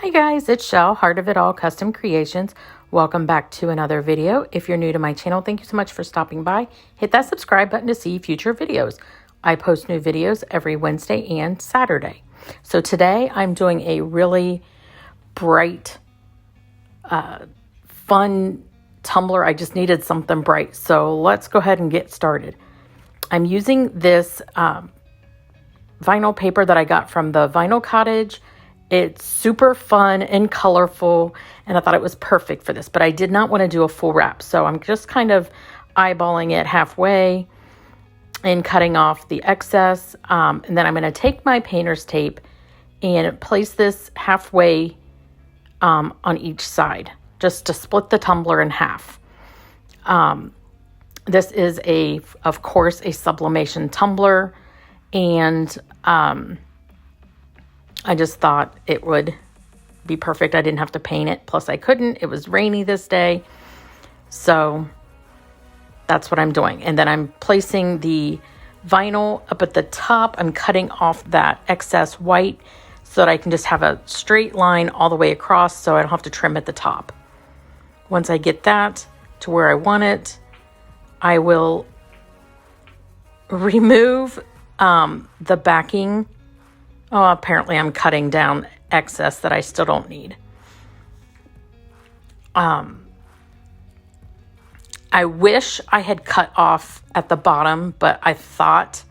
Hi guys, it's Shell, Heart of It All Custom Creations. Welcome back to another video. If you're new to my channel, thank you so much for stopping by. Hit that subscribe button to see future videos. I post new videos every Wednesday and Saturday. So today I'm doing a really bright, fun tumbler. I just needed something bright. So let's go ahead and get started. I'm using this vinyl paper that I got from the Vinyl Cottage. It's super fun and colorful, and I thought it was perfect for this, but I did not want to do a full wrap. So I'm just kind of eyeballing it halfway and cutting off the excess. And then I'm going to take my painter's tape and place this halfway on each side, just to split the tumbler in half. This is of course, a sublimation tumbler, and I just thought it would be perfect. I didn't have to paint it. Plus I couldn't. It was rainy this day. So that's what I'm doing. And then I'm placing the vinyl up at the top. I'm cutting off that excess white so that I can just have a straight line all the way across so I don't have to trim at the top. Once I get that to where I want it, I will remove the backing. Oh, apparently I'm cutting down excess that I still don't need. I wish I had cut off at the bottom, but I thought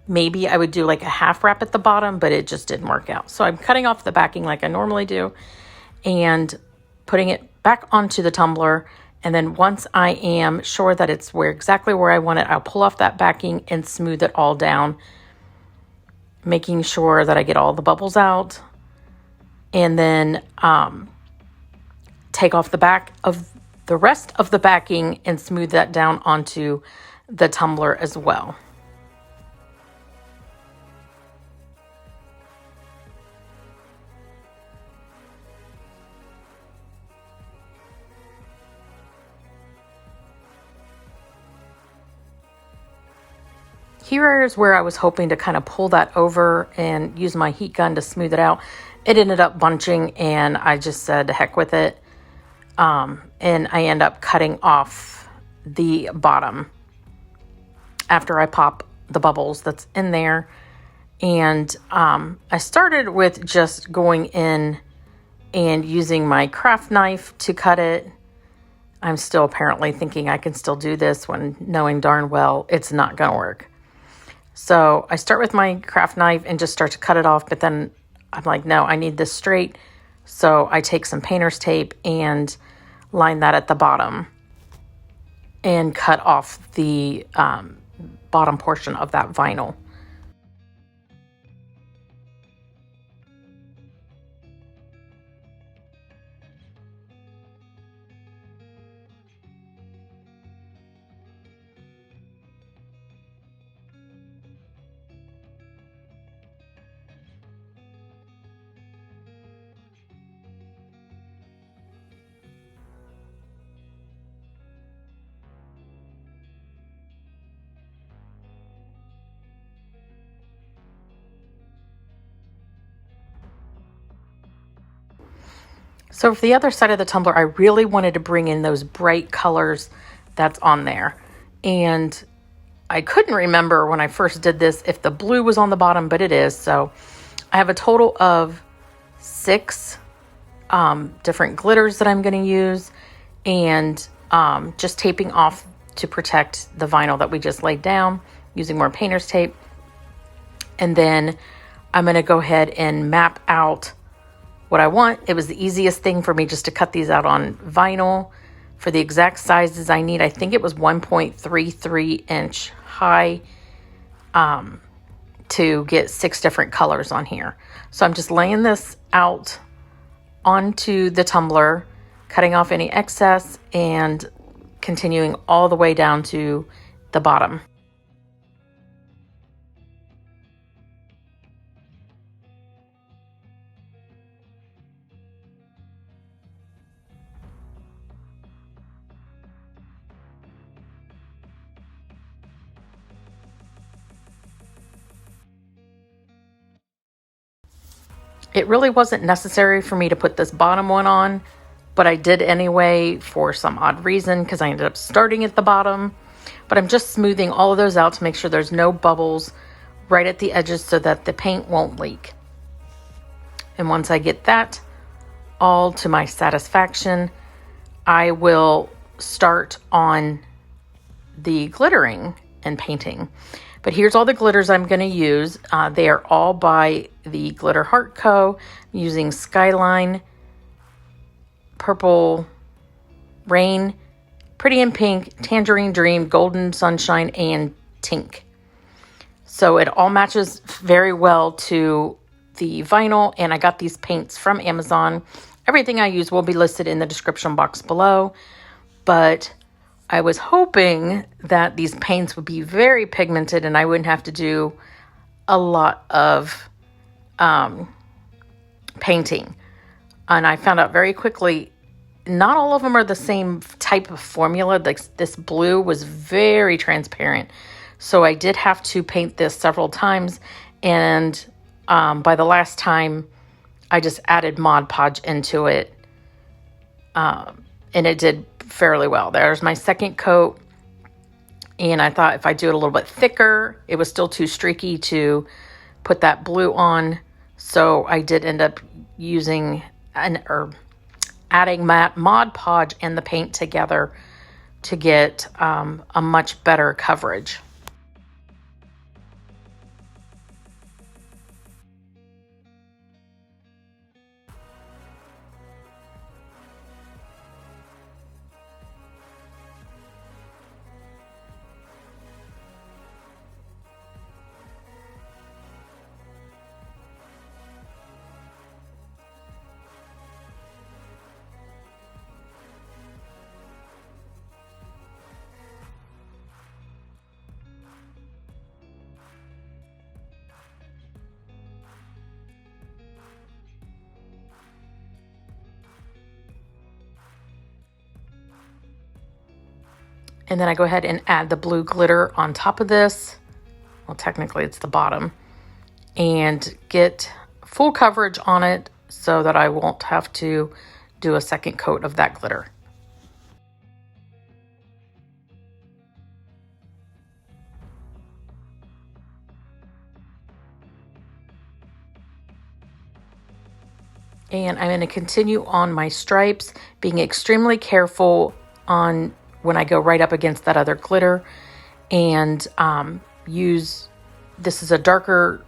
maybe I would do like a half wrap at the bottom, but it just didn't work out. So I'm cutting off the backing like I normally do and putting it back onto the tumbler. And then once I am sure that it's exactly where I want it, I'll pull off that backing and smooth it all down, making sure that I get all the bubbles out, and then take off the back of the rest of the backing and smooth that down onto the tumbler as well. Here is where I was hoping to kind of pull that over and use my heat gun to smooth it out. It ended up bunching, and I just said, heck with it. And I end up cutting off the bottom after I pop the bubbles that's in there. And I started with just going in and using my craft knife to cut it. I'm still apparently thinking I can still do this when knowing darn well it's not going to work. So I start with my craft knife and just start to cut it off, but then I'm like, no, I need this straight. So I take some painter's tape and line that at the bottom and cut off the bottom portion of that vinyl. So for the other side of the tumbler, I really wanted to bring in those bright colors that's on there. And I couldn't remember when I first did this if the blue was on the bottom, but it is. So I have a total of 6 different glitters that I'm going to use, and just taping off to protect the vinyl that we just laid down using more painter's tape. And then I'm going to go ahead and map out what I want. It was the easiest thing for me just to cut these out on vinyl for the exact sizes I need. I think it was 1.33 inch high to get 6 different colors on here. So I'm just laying this out onto the tumbler, cutting off any excess and continuing all the way down to the bottom. It really wasn't necessary for me to put this bottom one on, but I did anyway for some odd reason because I ended up starting at the bottom. But I'm just smoothing all of those out to make sure there's no bubbles right at the edges so that the paint won't leak. And once I get that all to my satisfaction, I will start on the glittering and painting. But here's all the glitters I'm going to use. They are all by the Glitter Heart Co. I'm using Skyline, Purple Rain, Pretty in Pink, Tangerine Dream, Golden Sunshine, and Tink. So it all matches very well to the vinyl, and I got these paints from Amazon. Everything I use will be listed in the description box below, but I was hoping that these paints would be very pigmented and I wouldn't have to do a lot of painting. And I found out very quickly, not all of them are the same type of formula. Like this blue was very transparent. So I did have to paint this several times. And by the last time, I just added Mod Podge into it. And it did fairly well. There's my second coat. And I thought if I do it a little bit thicker, it was still too streaky to put that blue on. So I did end up using adding Mod Podge and the paint together to get a much better coverage. And then I go ahead and add the blue glitter on top of this. Well, technically it's the bottom. And get full coverage on it so that I won't have to do a second coat of that glitter. And I'm going to continue on my stripes, being extremely careful on when I go right up against that other glitter, and this is a darker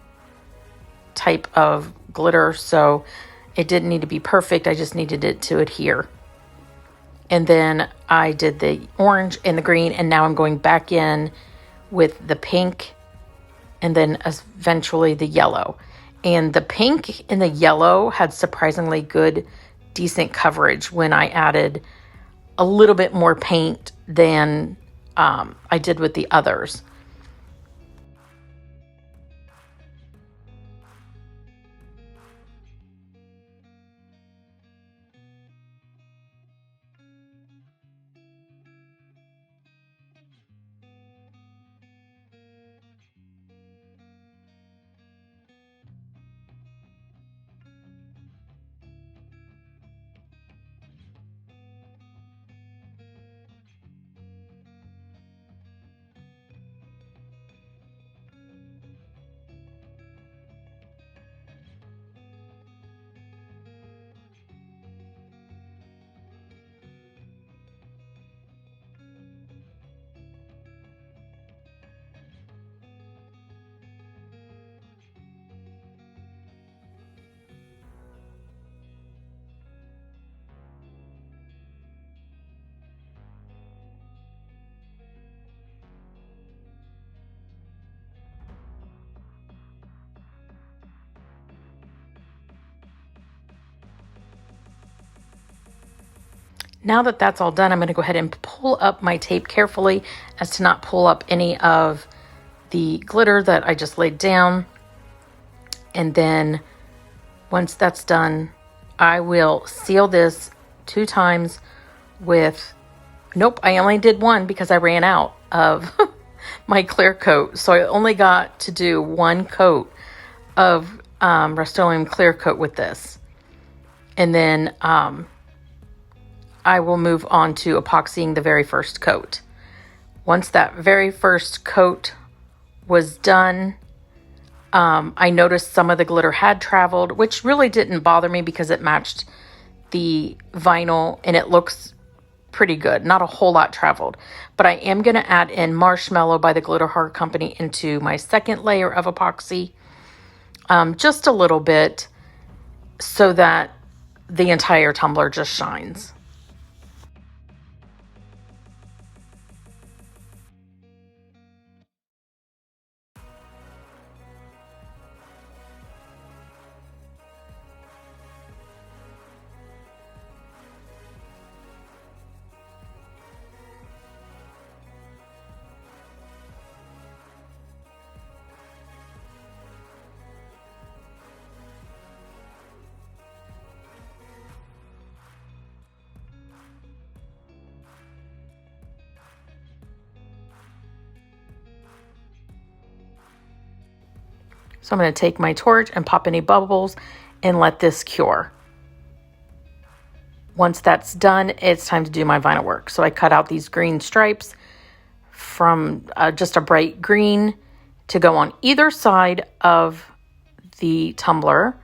type of glitter, so it didn't need to be perfect. I just needed it to adhere. And then I did the orange and the green, and now I'm going back in with the pink and then eventually the yellow. And the pink and the yellow had surprisingly good, decent coverage when I added a little bit more paint than I did with the others. Now that that's all done, I'm going to go ahead and pull up my tape carefully as to not pull up any of the glitter that I just laid down. And then once that's done, I will seal this 2 times with, nope, I only did 1 because I ran out of my clear coat. So I only got to do 1 coat of Rustoleum clear coat with this. And then I will move on to epoxying the very first coat. Once that very first coat was done, I noticed some of the glitter had traveled, which really didn't bother me because it matched the vinyl and it looks pretty good. Not a whole lot traveled, but I am going to add in Marshmallow by the Glitter Heart Company into my second layer of epoxy, just a little bit so that the entire tumbler just shines. So I'm going to take my torch and pop any bubbles and let this cure. Once that's done, it's time to do my vinyl work. So I cut out these green stripes from just a bright green to go on either side of the tumbler.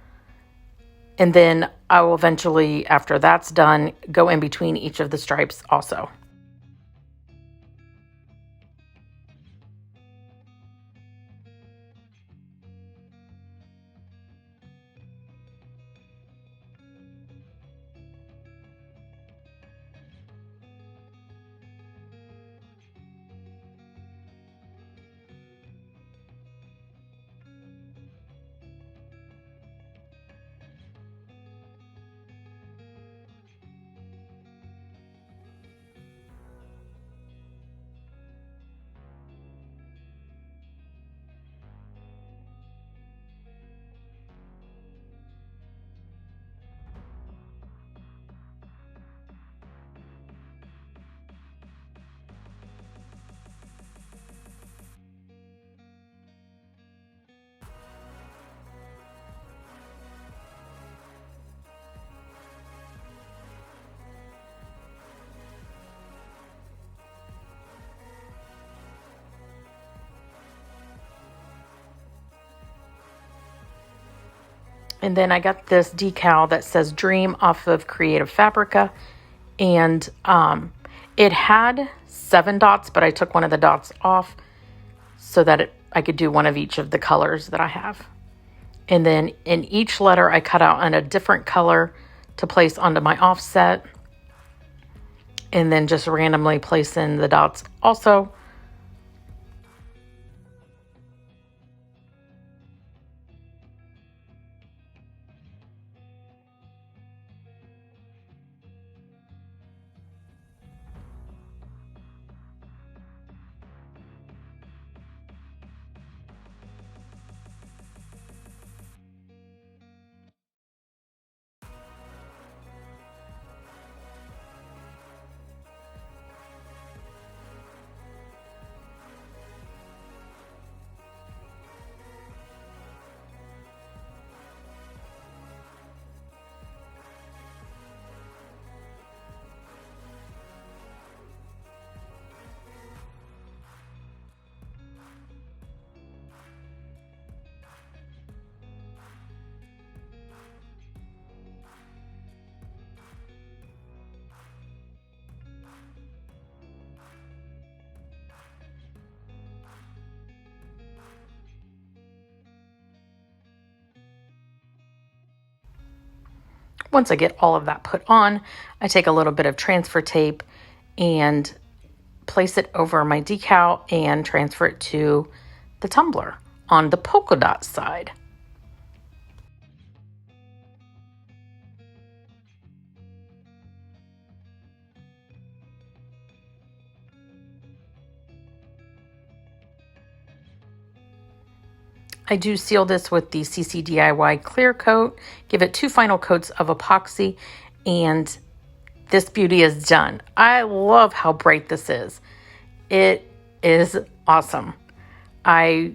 And then I will eventually, after that's done, go in between each of the stripes also. And then I got this decal that says Dream off of Creative Fabrica. And it had 7 dots, but I took one of the dots off so that I could do one of each of the colors that I have. And then in each letter, I cut out on a different color to place onto my offset. And then just randomly place in the dots also. Once I get all of that put on, I take a little bit of transfer tape and place it over my decal and transfer it to the tumbler on the polka dot side. I do seal this with the CC DIY clear coat, give it 2 final coats of epoxy, and this beauty is done. I love how bright this is. It is awesome. I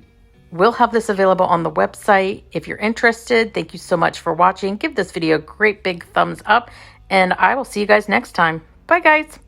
We'll have this available on the website if you're interested. Thank you so much for watching. Give this video a great big thumbs up, and I will see you guys next time. Bye, guys.